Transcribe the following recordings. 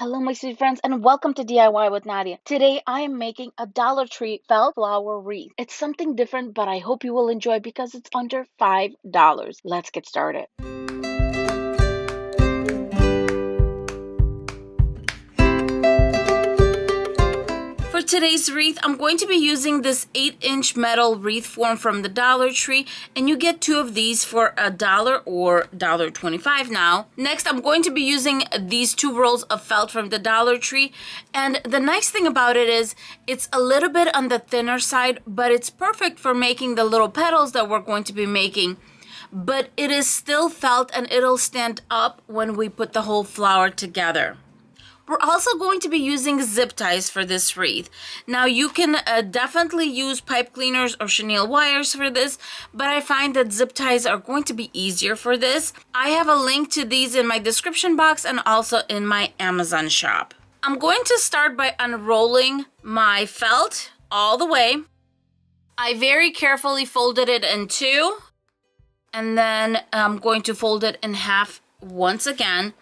Hello, my sweet friends, and welcome to DIY with Nadia. Today, I am making a Dollar Tree felt flower wreath. It's something different, but I hope you will enjoy because it's under $5. Let's get started. For today's wreath, I'm going to be using this 8-inch metal wreath form from the Dollar Tree, and you get 2 of these for $1 or $1.25 now. Next, I'm going to be using these 2 rolls of felt from the Dollar Tree, and the nice thing about it is it's a little bit on the thinner side, but it's perfect for making the little petals that we're going to be making. But it is still felt and it'll stand up when we put the whole flower together. We're also going to be using zip ties for this wreath. Now you can definitely use pipe cleaners or chenille wires for this, but I find that zip ties are going to be easier for this. I have a link to these in my description box and also in my Amazon shop. I'm going to start by unrolling my felt all the way. I very carefully folded it in 2, and then I'm going to fold it in half once again.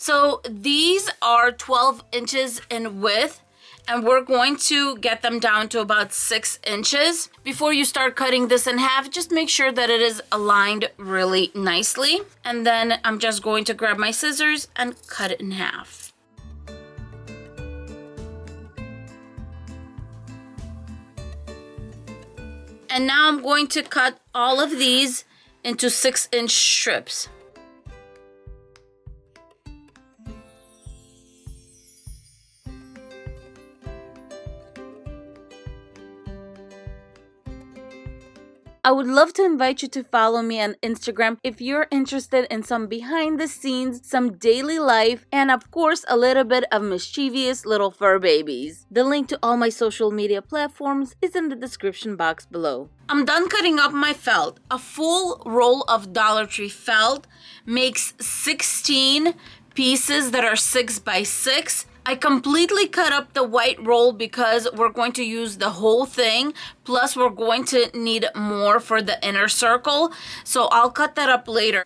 So these are 12 inches in width, and we're going to get them down to about 6 inches. Before you start cutting this in half, just make sure that it is aligned really nicely. And then I'm just going to grab my scissors and cut it in half. And now I'm going to cut all of these into 6-inch strips. I would love to invite you to follow me on Instagram if you're interested in some behind the scenes, some daily life, and of course a little bit of mischievous little fur babies. The link to all my social media platforms is in the description box below. I'm done cutting up my felt. A full roll of Dollar Tree felt makes 16 pieces that are 6 by 6. I completely cut up the white roll because we're going to use the whole thing, plus we're going to need more for the inner circle, so I'll cut that up later.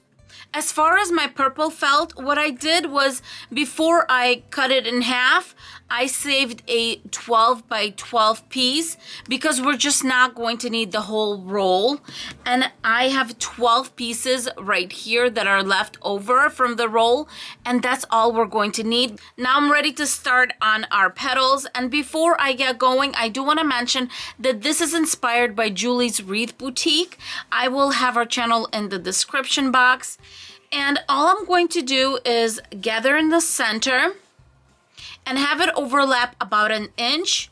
As far as my purple felt, what I did was before I cut it in half, I saved a 12 by 12 piece because we're just not going to need the whole roll. And I have 12 pieces right here that are left over from the roll, and that's all we're going to need. Now I'm ready to start on our petals. And before I get going, I do want to mention that this is inspired by Julie's Wreath Boutique. I will have her channel in the description box. And all I'm going to do is gather in the center and have it overlap about 1 inch.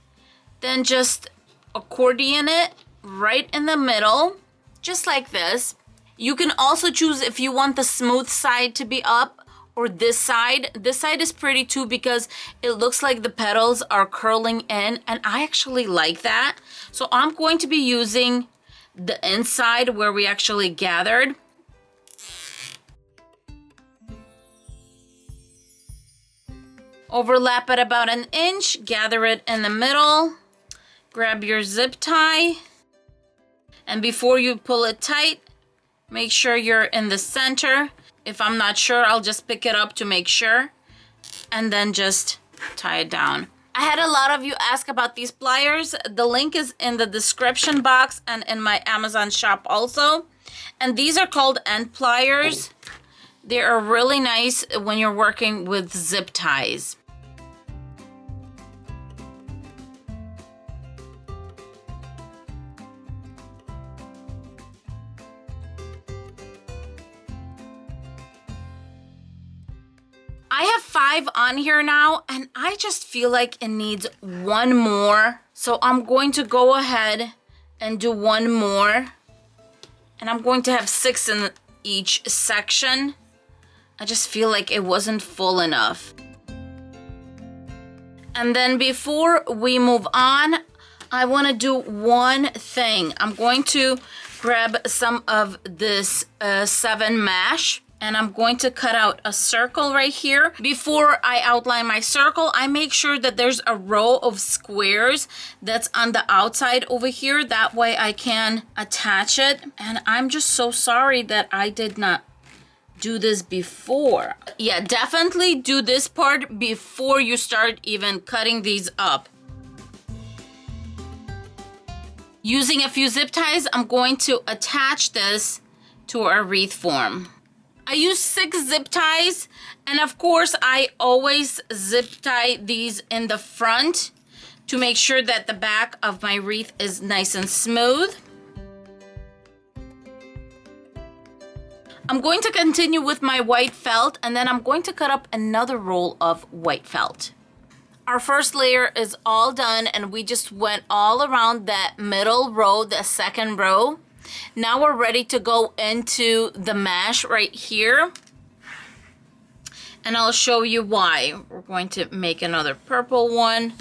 Then just accordion it right in the middle, just like this. You can also choose if you want the smooth side to be up or this side. This side is pretty too because it looks like the petals are curling in, and I actually like that. So I'm going to be using the inside where we actually gathered. Overlap it about 1 inch, gather it in the middle, grab your zip tie, and before you pull it tight, make sure you're in the center. If I'm not sure, I'll just pick it up to make sure, and then just tie it down. I had a lot of you ask about these pliers. The link is in the description box and in my Amazon shop also. And these are called end pliers. They are really nice when you're working with zip ties. I have 5 on here now, and I just feel like it needs 1 more. So I'm going to go ahead and do 1 more. And I'm going to have 6 in each section. I just feel like it wasn't full enough. And then before we move on, I want to do one thing. I'm going to grab some of this 7 mesh, and I'm going to cut out a circle right here. Before I outline my circle, I make sure that there's a row of squares that's on the outside over here. That way I can attach it. And I'm just so sorry that I did not do this before. Yeah, definitely do this part before you start even cutting these up. Using a few zip ties, I'm going to attach this to our wreath form. I use 6 zip ties, and of course I always zip tie these in the front to make sure that the back of my wreath is nice and smooth. I'm going to continue with my white felt, and then I'm going to cut up another roll of white felt. Our first layer is all done, and we just went all around that middle row, the second row. Now we're ready to go into the mesh right here. And I'll show you why. We're going to make another purple one.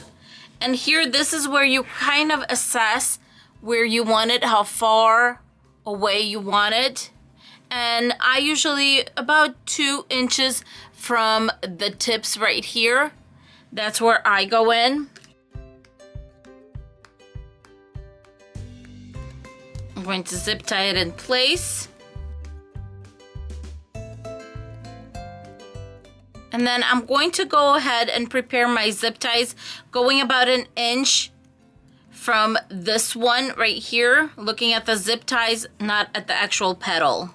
And here, this is where you kind of assess where you want it, how far away you want it. And I usually about 2 inches from the tips right here. That's where I go in. I'm going to zip tie it in place. And then I'm going to go ahead and prepare my zip ties, going about 1 inch from this one right here, looking at the zip ties, not at the actual petal.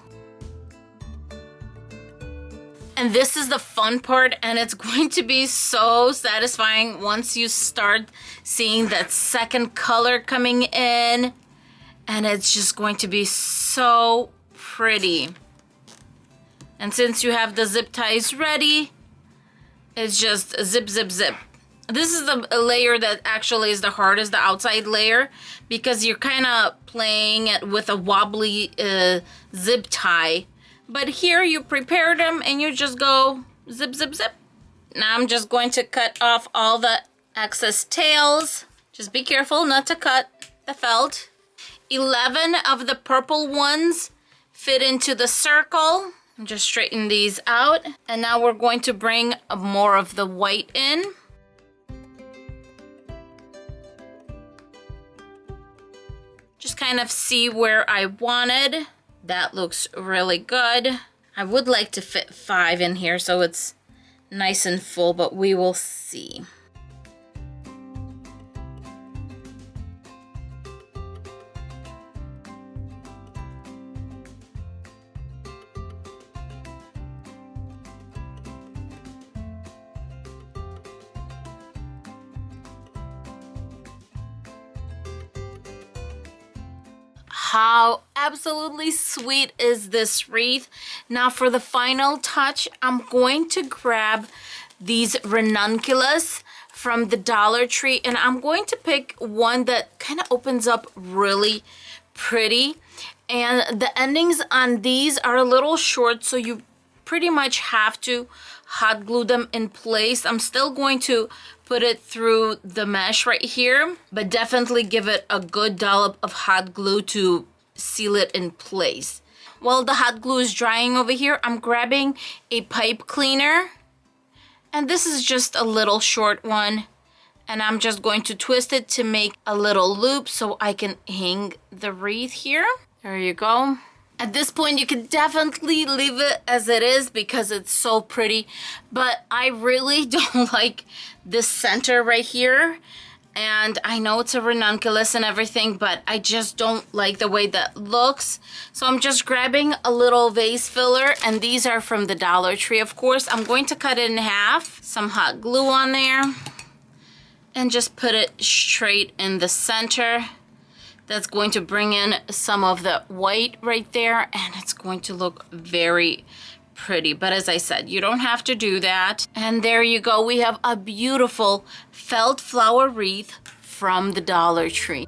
And this is the fun part, and it's going to be so satisfying once you start seeing that second color coming in, and it's just going to be so pretty. And since you have the zip ties ready, it's just zip, zip, zip. This is the layer that actually is the hardest, the outside layer, because you're kind of playing it with a wobbly zip tie. But here you prepare them and you just go zip, zip, zip. Now I'm just going to cut off all the excess tails. Just be careful not to cut the felt. 11 of the purple ones fit into the circle. I'm just straighten these out. And now we're going to bring more of the white in. Just kind of see where I wanted. That looks really good. I would like to fit 5 in here so it's nice and full, but we will see. How absolutely sweet is this wreath? Now for the final touch, I'm going to grab these Ranunculus from the Dollar Tree, and I'm going to pick one that kind of opens up really pretty. And the endings on these are a little short, so you pretty much have to hot glue them in place. I'm still going to put it through the mesh right here, but definitely give it a good dollop of hot glue to seal it in place. While the hot glue is drying over here, I'm grabbing a pipe cleaner, and this is just a little short one, and I'm just going to twist it to make a little loop so I can hang the wreath here. There you go. At this point, you can definitely leave it as it is because it's so pretty, but I really don't like this center right here. And I know it's a ranunculus and everything, but I just don't like the way that looks. So I'm just grabbing a little vase filler, and these are from the Dollar Tree, of course. I'm going to cut it in half, some hot glue on there, and just put it straight in the center. That's going to bring in some of the white right there, and it's going to look very pretty. But as I said, you don't have to do that. And there you go. We have a beautiful felt flower wreath from the Dollar Tree.